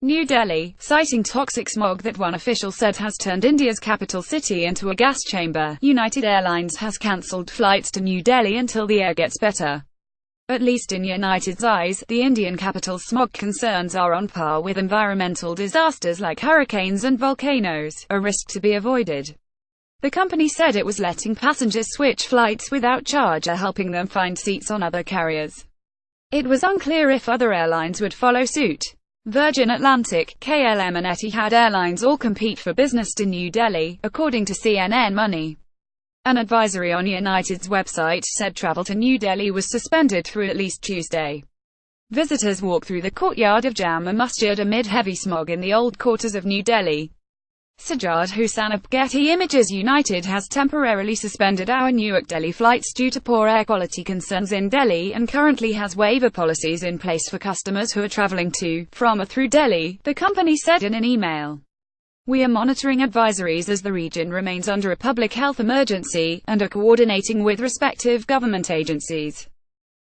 New Delhi, citing toxic smog that one official said has turned India's capital city into a gas chamber. United Airlines has cancelled flights to New Delhi until the air gets better. At least in United's eyes, the Indian capital's smog concerns are on par with environmental disasters like hurricanes and volcanoes, a risk to be avoided. The company said it was letting passengers switch flights without charge or helping them find seats on other carriers. It was unclear if other airlines would follow suit. Virgin Atlantic, KLM and Etihad Airlines all compete for business to New Delhi, according to CNN Money. An advisory on United's website said travel to New Delhi was suspended through at least Tuesday. Visitors walk through the courtyard of Jama Masjid amid heavy smog in the old quarters of New Delhi. Sajjad Hussain of Getty Images United has temporarily suspended our Newark Delhi flights due to poor air quality concerns in Delhi and currently has waiver policies in place for customers who are traveling to, from or through Delhi, the company said in an email. We are monitoring advisories as the region remains under a public health emergency, and are coordinating with respective government agencies.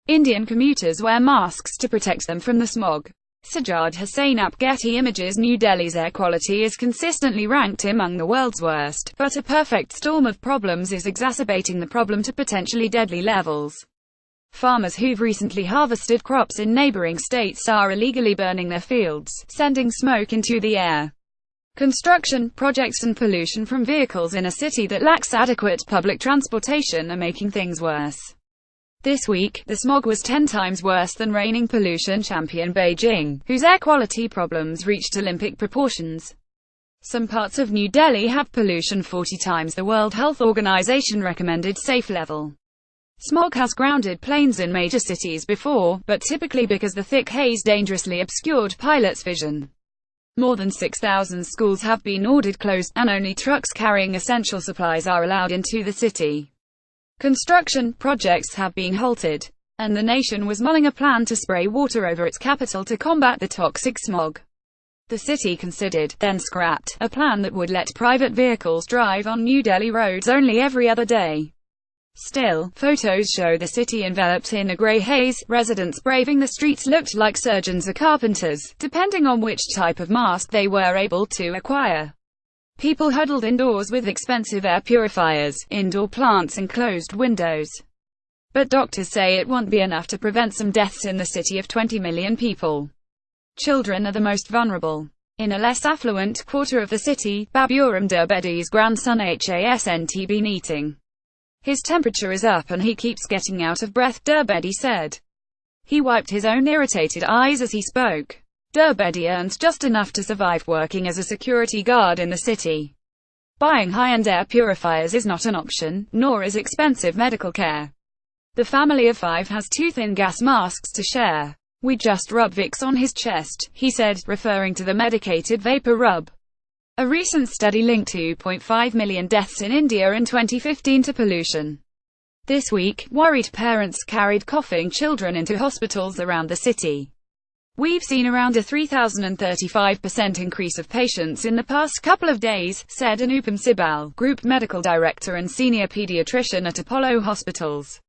Indian commuters wear masks to protect them from the smog. Sajjad Hussain at Getty Images New Delhi's air quality is consistently ranked among the world's worst, but a perfect storm of problems is exacerbating the problem to potentially deadly levels. Farmers who've recently harvested crops in neighboring states are illegally burning their fields, sending smoke into the air. Construction projects and pollution from vehicles in a city that lacks adequate public transportation are making things worse. This week, the smog was 10 times worse than reigning pollution champion Beijing, whose air quality problems reached Olympic proportions. Some parts of New Delhi have pollution 40 times the World Health Organization recommended safe level. Smog has grounded planes in major cities before, but typically because the thick haze dangerously obscured pilots' vision. More than 6,000 schools have been ordered closed, and only trucks carrying essential supplies are allowed into the city. Construction projects have been halted, and the nation was mulling a plan to spray water over its capital to combat the toxic smog. The city considered, then scrapped, a plan that would let private vehicles drive on New Delhi roads only every other day. Still, photos show the city enveloped in a grey haze. Residents braving the streets looked like surgeons or carpenters, depending on which type of mask they were able to acquire. People huddled indoors with expensive air purifiers, indoor plants and closed windows. But doctors say it won't be enough to prevent some deaths in the city of 20 million people. Children are the most vulnerable. In a less affluent quarter of the city, Baburam Durbedi's grandson hasn't been eating. His temperature is up and he keeps getting out of breath, Durbedi said. He wiped his own irritated eyes as he spoke. Durbedi earns just enough to survive working as a security guard in the city. Buying high-end air purifiers is not an option, nor is expensive medical care. The family of 5 has 2 thin gas masks to share. We just rub Vicks on his chest, he said, referring to the medicated vapor rub. A recent study linked 2.5 million deaths in India in 2015 to pollution. This week, worried parents carried coughing children into hospitals around the city. We've seen around a 3,035% increase of patients in the past couple of days, said Anupam Sibal, Group Medical Director and Senior Pediatrician at Apollo Hospitals.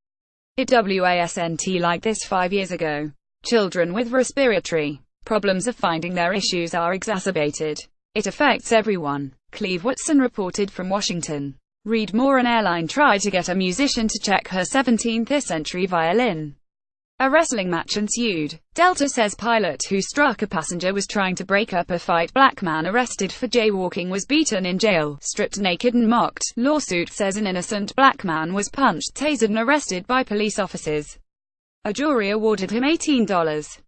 It wasn't like this 5 years ago. Children with respiratory problems are finding their issues are exacerbated. It affects everyone. Cleve Watson reported from Washington. Read more. An airline tried to get a musician to check her 17th-century violin. A wrestling match ensued. Delta says pilot who struck a passenger was trying to break up a fight. Black man arrested for jaywalking was beaten in jail, stripped naked and mocked. Lawsuit says an innocent black man was punched, tasered and arrested by police officers. A jury awarded him $18.